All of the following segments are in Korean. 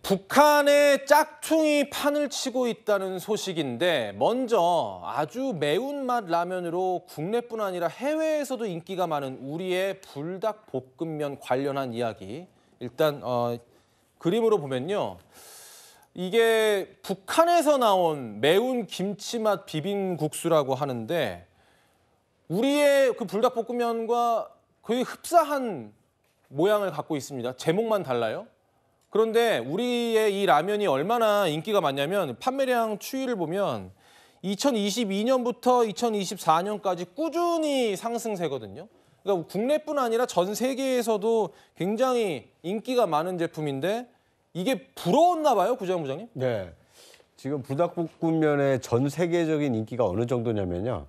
북한의 짝퉁이 판을 치고 있다는 소식인데 먼저 아주 매운맛 라면으로 국내뿐 아니라 해외에서도 인기가 많은 우리의 불닭볶음면 관련한 이야기. 일단 그림으로 보면요. 이게 북한에서 나온 매운 김치맛 비빔국수라고 하는데 우리의 그 불닭볶음면과 거의 흡사한 모양을 갖고 있습니다. 제목만 달라요. 그런데 우리의 이 라면이 얼마나 인기가 많냐면 판매량 추이를 보면 2022년부터 2024년까지 꾸준히 상승세거든요. 그러니까 국내뿐 아니라 전 세계에서도 굉장히 인기가 많은 제품인데 이게 부러웠나 봐요, 구자영 부장님? 네. 지금 불닭볶음면의 전 세계적인 인기가 어느 정도냐면요.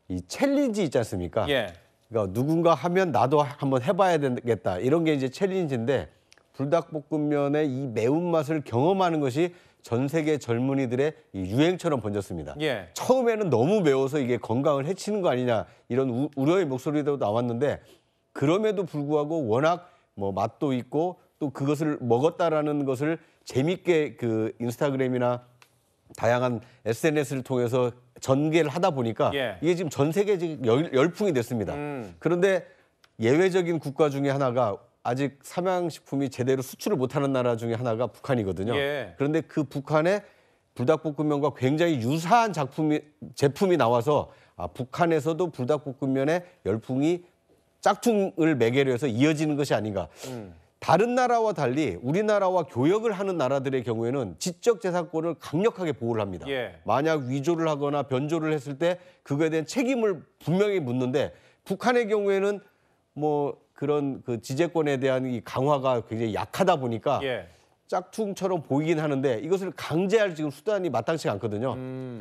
이 챌린지 있지 않습니까? 예. 그러니까 누군가 하면 나도 한번 해봐야 되겠다. 이런 게 이제 챌린지인데 불닭볶음면의 이 매운맛을 경험하는 것이 전 세계 젊은이들의 이 유행처럼 번졌습니다. 예. 처음에는 너무 매워서 이게 건강을 해치는 거 아니냐 이런 우려의 목소리도 나왔는데 그럼에도 불구하고 워낙 뭐 맛도 있고 또 그것을 먹었다라는 것을 재밌게 그 인스타그램이나 다양한 SNS를 통해서 전개를 하다 보니까 이게 지금 전 세계적 열풍이 됐습니다. 그런데 예외적인 국가 중에 하나가 아직 삼양식품이 제대로 수출을 못하는 나라 중에 하나가 북한이거든요. 그런데 그 북한의 불닭볶음면과 굉장히 유사한 제품이 나와서 북한에서도 불닭볶음면의 열풍이 짝퉁을 매개로 해서 이어지는 것이 아닌가. 다른 나라와 달리 우리나라와 교역을 하는 나라들의 경우에는 지적재산권을 강력하게 보호를 합니다. 만약 위조를 하거나 변조를 했을 때 그거에 대한 책임을 분명히 묻는데 북한의 경우에는 뭐 그런 그 지재권에 대한 이 강화가 굉장히 약하다 보니까 짝퉁처럼 보이긴 하는데 이것을 강제할 지금 수단이 마땅치가 않거든요.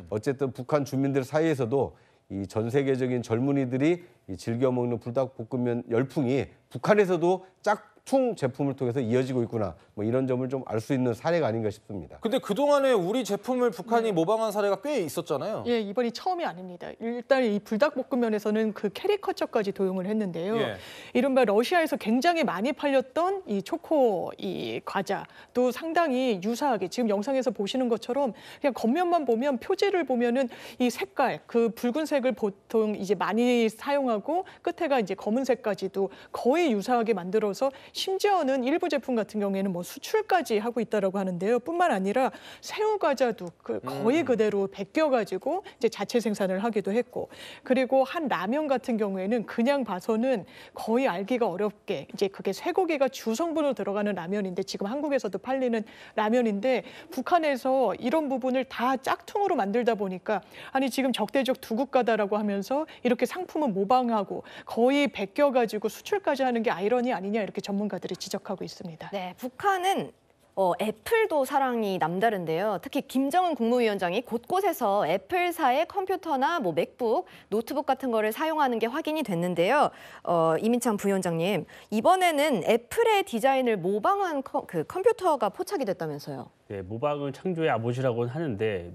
어쨌든 북한 주민들 사이에서도 이 전 세계적인 젊은이들이 이 즐겨 먹는 불닭볶음면 열풍이 북한에서도 짝퉁 제품을 통해서 이어지고 있구나. 뭐 이런 점을 좀 알 수 있는 사례가 아닌가 싶습니다. 근데 그동안에 우리 제품을 북한이 모방한 사례가 꽤 있었잖아요. 예, 이번이 처음이 아닙니다. 일단 이 불닭볶음면에서는 그 캐리커처까지 도용을 했는데요. 이른바 러시아에서 굉장히 많이 팔렸던 이 초코 이 과자도 상당히 유사하게 지금 영상에서 보시는 것처럼 그냥 겉면만 보면 표지를 보면은 이 색깔 그 붉은색을 보통 이제 많이 사용하고 끝에가 이제 검은색까지도 거의 유사하게 만들어서 심지어는 일부 제품 같은 경우에는 뭐 수출까지 하고 있다라고 하는데요. 뿐만 아니라 새우 과자도 거의 그대로 베껴가지고 이제 자체 생산을 하기도 했고, 그리고 한 라면 같은 경우에는 그냥 봐서는 거의 알기가 어렵게 이제 그게 쇠고기가 주성분으로 들어가는 라면인데 지금 한국에서도 팔리는 라면인데 북한에서 이런 부분을 다 짝퉁으로 만들다 보니까 아니 지금 적대적 두 국가다라고 하면서 이렇게 상품은 모방하고 거의 베껴가지고 수출까지 하는 게 아이러니 아니냐 이렇게 전문가들이 지적하고 있습니다. 네, 북한은 애플도 사랑이 남다른데요. 특히 김정은 국무위원장이 곳곳에서 애플사의 컴퓨터나 뭐 맥북, 노트북 같은 거를 사용하는 게 확인이 됐는데요. 이민창 부위원장님, 이번에는 애플의 디자인을 모방한 그 컴퓨터가 포착이 됐다면서요. 네, 모방은 창조의 아버지라고는 하는데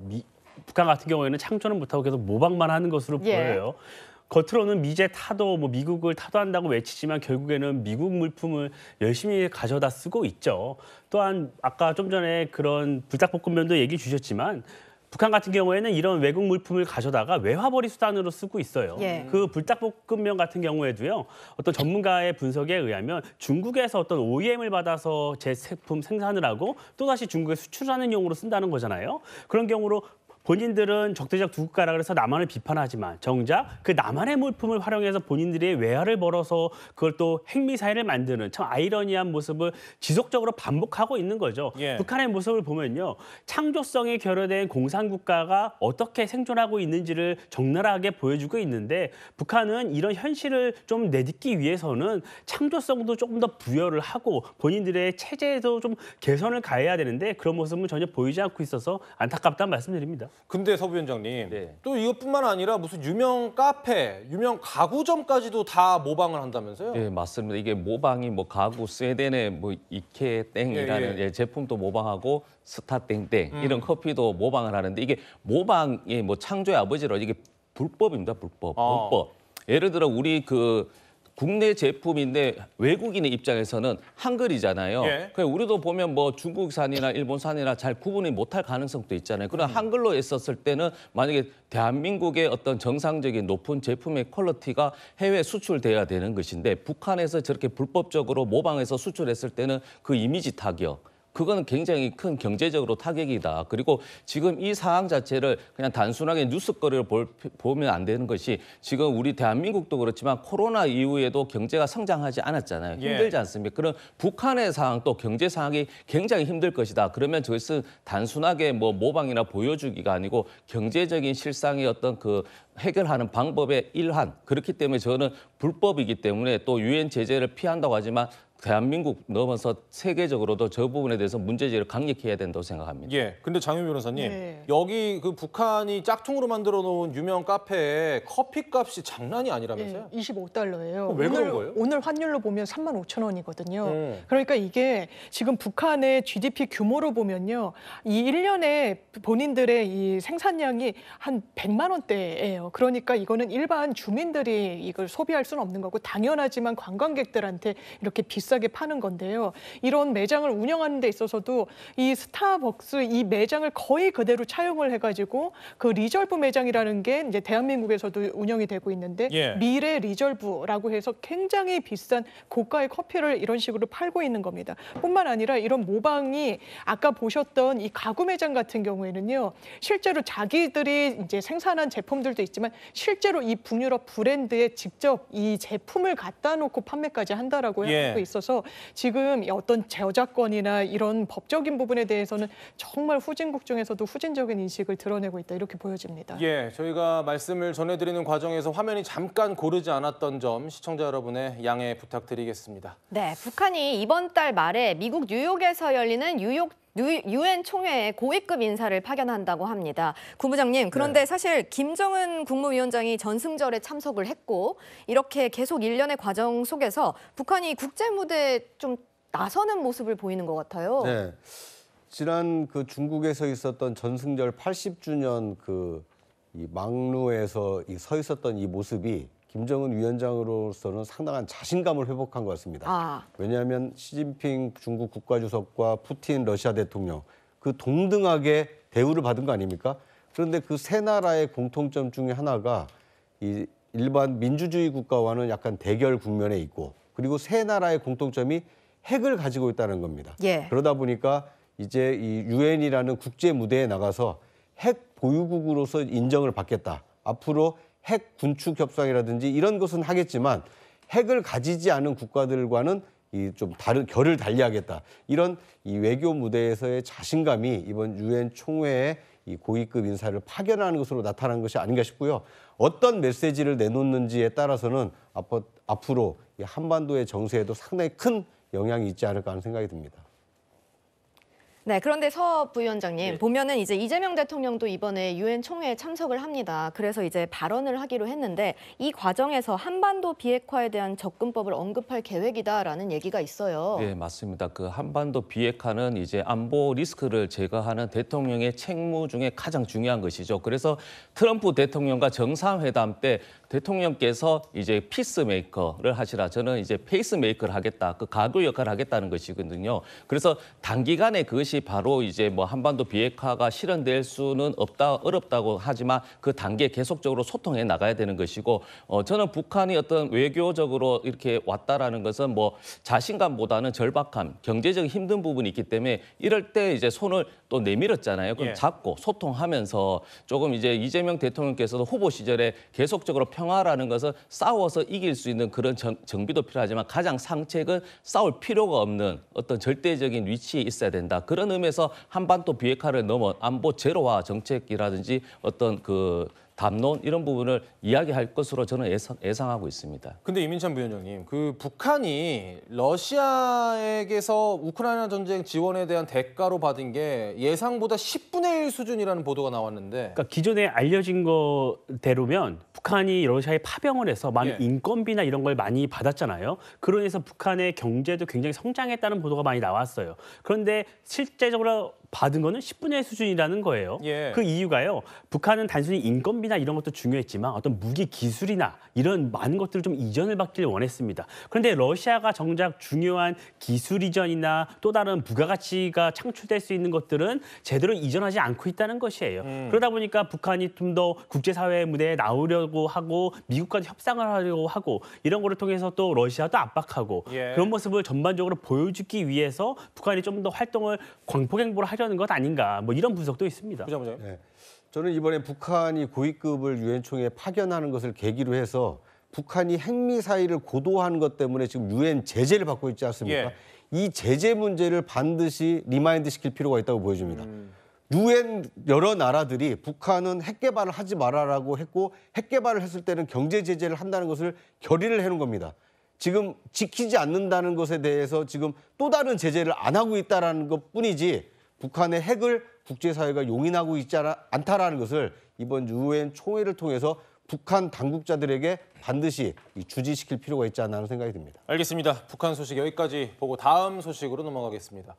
북한 같은 경우에는 창조는 못하고 계속 모방만 하는 것으로 보여요. 겉으로는 미제 타도 뭐 미국을 타도한다고 외치지만 결국에는 미국 물품을 열심히 가져다 쓰고 있죠. 또한 아까 좀 전에 그런 불닭볶음면도 얘기 주셨지만 북한 같은 경우에는 이런 외국 물품을 가져다가 외화벌이 수단으로 쓰고 있어요. 그 불닭볶음면 같은 경우에도요. 어떤 전문가의 분석에 의하면 중국에서 어떤 OEM을 받아서 제 제품 생산을 하고 또다시 중국에 수출하는 용으로 쓴다는 거잖아요. 그런 경우로 본인들은 적대적 두 국가라 그래서 남한을 비판하지만 정작 그 남한의 물품을 활용해서 본인들의 외화를 벌어서 그걸 또 핵미사일을 만드는 참 아이러니한 모습을 지속적으로 반복하고 있는 거죠. 북한의 모습을 보면요. 창조성이 결여된 공산국가가 어떻게 생존하고 있는지를 적나라하게 보여주고 있는데 북한은 이런 현실을 좀 내딛기 위해서는 창조성도 조금 더 부여를 하고 본인들의 체제에도 좀 개선을 가해야 되는데 그런 모습은 전혀 보이지 않고 있어서 안타깝다는 말씀드립니다. 근데 서 부위원장님, 또 이것뿐만 아니라 무슨 유명 카페, 유명 가구점까지도 다 모방을 한다면서요? 네, 맞습니다. 이게 모방이 뭐 가구, 스웨덴의 뭐 이케땡이라는 제품도 모방하고 스타땡땡 이런 커피도 모방을 하는데 이게 모방이 뭐 창조의 아버지로 이게 불법입니다. 불법. 예를 들어 우리 그 국내 제품인데 외국인의 입장에서는 한글이잖아요. 예. 그러니까 우리도 보면 뭐 중국산이나 일본산이나 잘 구분이 못할 가능성도 있잖아요. 그런 한글로 했었을 때는 만약에 대한민국의 어떤 정상적인 높은 제품의 퀄리티가 해외 수출돼야 되는 것인데 북한에서 저렇게 불법적으로 모방해서 수출했을 때는 그 이미지 타격, 그거는 굉장히 큰 경제적으로 타격이다. 그리고 지금 이 상황 자체를 그냥 단순하게 뉴스거리를 보면 안 되는 것이 지금 우리 대한민국도 그렇지만 코로나 이후에도 경제가 성장하지 않았잖아요. 힘들지 않습니까? 그럼 북한의 상황 또 경제 상황이 굉장히 힘들 것이다. 그러면 저것은 단순하게 뭐 모방이나 보여주기가 아니고 경제적인 실상의 어떤 그 해결하는 방법의 일환. 그렇기 때문에 저는 불법이기 때문에 또 유엔 제재를 피한다고 하지만 대한민국 넘어서 세계적으로도 저 부분에 대해서 문제제기를 강력히 해야 된다고 생각합니다. 예. 근데 장윤 변호사님, 네. 여기 그 북한이 짝퉁으로 만들어 놓은 유명 카페에 커피값이 장난이 아니라면서요? 25달러예요. 왜 그런 거예요? 오늘 환율로 보면 35,000원이거든요. 그러니까 이게 지금 북한의 GDP 규모로 보면요. 이 1년에 본인들의 이 생산량이 한 100만 원대예요. 그러니까 이거는 일반 주민들이 이걸 소비할 수는 없는 거고 당연하지만 관광객들한테 이렇게 비싸게 파는 건데요. 이런 매장을 운영하는 데 있어서도 이 스타벅스 이 매장을 거의 그대로 차용을 해가지고 그 리졸브 매장이라는 게 이제 대한민국에서도 운영이 되고 있는데 예. 미래 리졸브라고 해서 굉장히 비싼 고가의 커피를 이런 식으로 팔고 있는 겁니다. 뿐만 아니라 이런 모방이 아까 보셨던 이 가구 매장 같은 경우에는요. 실제로 자기들이 이제 생산한 제품들도 있지만 실제로 이 북유럽 브랜드에 직접 이 제품을 갖다 놓고 판매까지 한다라고 예. 하고 있어서 지금 어떤 저작권이나 이런 법적인 부분에 대해서는 정말 후진국 중에서도 후진적인 인식을 드러내고 있다 이렇게 보여집니다. 예, 저희가 말씀을 전해드리는 과정에서 화면이 잠깐 고르지 않았던 점 시청자 여러분의 양해 부탁드리겠습니다. 네, 북한이 이번 달 말에 미국 뉴욕에서 열리는 유엔 총회에 고위급 인사를 파견한다고 합니다. 국무장님, 그런데 사실 김정은 국무위원장이 전승절에 참석을 했고 이렇게 계속 일련의 과정 속에서 북한이 국제 무대에 좀 나서는 모습을 보이는 것 같아요. 네. 지난 그 중국에서 있었던 전승절 80주년 이 망루에서 서 있었던 이 모습이 김정은 위원장으로서는 상당한 자신감을 회복한 것 같습니다. 왜냐하면 시진핑 중국 국가주석과 푸틴 러시아 대통령 그 동등하게 대우를 받은 거 아닙니까? 그런데 그 세 나라의 공통점 중에 하나가 이 일반 민주주의 국가와는 약간 대결 국면에 있고 그리고 세 나라의 공통점이 핵을 가지고 있다는 겁니다. 예. 그러다 보니까 이제 이 유엔이라는 국제 무대에 나가서 핵 보유국으로서 인정을 받겠다. 앞으로 핵 군축 협상이라든지 이런 것은 하겠지만 핵을 가지지 않은 국가들과는 이 좀 다른 결을 달리하겠다. 이런 이 외교 무대에서의 자신감이 이번 유엔 총회에 이 고위급 인사를 파견하는 것으로 나타난 것이 아닌가 싶고요. 어떤 메시지를 내놓는지에 따라서는 앞으로 이 한반도의 정세에도 상당히 큰 영향이 있지 않을까 하는 생각이 듭니다. 네, 그런데 서 부위원장님 네. 보면은 이제 이재명 대통령도 이번에 유엔 총회에 참석을 합니다. 그래서 이제 발언을 하기로 했는데 이 과정에서 한반도 비핵화에 대한 접근법을 언급할 계획이다라는 얘기가 있어요. 네, 맞습니다. 그 한반도 비핵화는 이제 안보 리스크를 제거하는 대통령의 책무 중에 가장 중요한 것이죠. 그래서 트럼프 대통령과 정상회담 때 대통령께서 이제 피스메이커를 하시라. 저는 이제 페이스메이커를 하겠다. 그 가구 역할을 하겠다는 것이거든요. 그래서 단기간에 그것이 바로 이제 뭐 한반도 비핵화가 실현될 수는 어렵다고 하지만 그 단계에 계속적으로 소통해 나가야 되는 것이고 저는 북한이 어떤 외교적으로 이렇게 왔다라는 것은 뭐 자신감보다는 절박함, 경제적 힘든 부분이 있기 때문에 이럴 때 이제 손을 또 내밀었잖아요. 그럼 예. 잡고 소통하면서 조금 이제 이재명 대통령께서도 후보 시절에 계속적으로 평화라는 것은 싸워서 이길 수 있는 그런 정비도 필요하지만 가장 상책은 싸울 필요가 없는 어떤 절대적인 위치에 있어야 된다. 그런 의미에서 한반도 비핵화를 넘어 안보 제로화 정책이라든지 어떤 그 담론 이런 부분을 이야기할 것으로 저는 예상하고 있습니다. 근데 이민찬 부위원장님, 그 북한이 러시아에게서 우크라이나 전쟁 지원에 대한 대가로 받은 게 예상보다 10분의 1 수준이라는 보도가 나왔는데 그러니까 기존에 알려진 거대로면 북한이 러시아에 파병을 해서 많은 예. 인건비나 이런 걸 많이 받았잖아요. 그로 인해서 북한의 경제도 굉장히 성장했다는 보도가 많이 나왔어요. 그런데 실제적으로 받은 거는 10분의 1 수준이라는 거예요. 예. 그 이유가요. 북한은 단순히 인건비 핵정비나 이런 것도 중요했지만 어떤 무기 기술이나 이런 많은 것들을 좀 이전을 받기를 원했습니다. 그런데 러시아가 정작 중요한 기술 이전이나 또 다른 부가가치가 창출될 수 있는 것들은 제대로 이전하지 않고 있다는 것이에요. 그러다 보니까 북한이 좀 더 국제사회 무대에 나오려고 하고 미국과도 협상을 하려고 하고 이런 거를 통해서 또 러시아도 압박하고 그런 모습을 전반적으로 보여주기 위해서 북한이 좀 더 활동을 광폭행보를 하려는 것 아닌가 뭐 이런 분석도 있습니다. 네. 저는 이번에 북한이 고위급을 유엔 총회에 파견하는 것을 계기로 해서 북한이 핵미사일을 고도화하는 것 때문에 지금 유엔 제재를 받고 있지 않습니까? 이 제재 문제를 반드시 리마인드 시킬 필요가 있다고 보여집니다. 유엔 여러 나라들이 북한은 핵 개발을 하지 말아라고 했고 핵 개발을 했을 때는 경제 제재를 한다는 것을 결의를 해놓은 겁니다. 지금 지키지 않는다는 것에 대해서 지금 또 다른 제재를 안 하고 있다는 것뿐이지 북한의 핵을 국제사회가 용인하고 있지 않다라는 것을 이번 유엔 총회를 통해서 북한 당국자들에게 반드시 주지시킬 필요가 있지 않나 하는 생각이 듭니다. 알겠습니다. 북한 소식 여기까지 보고 다음 소식으로 넘어가겠습니다.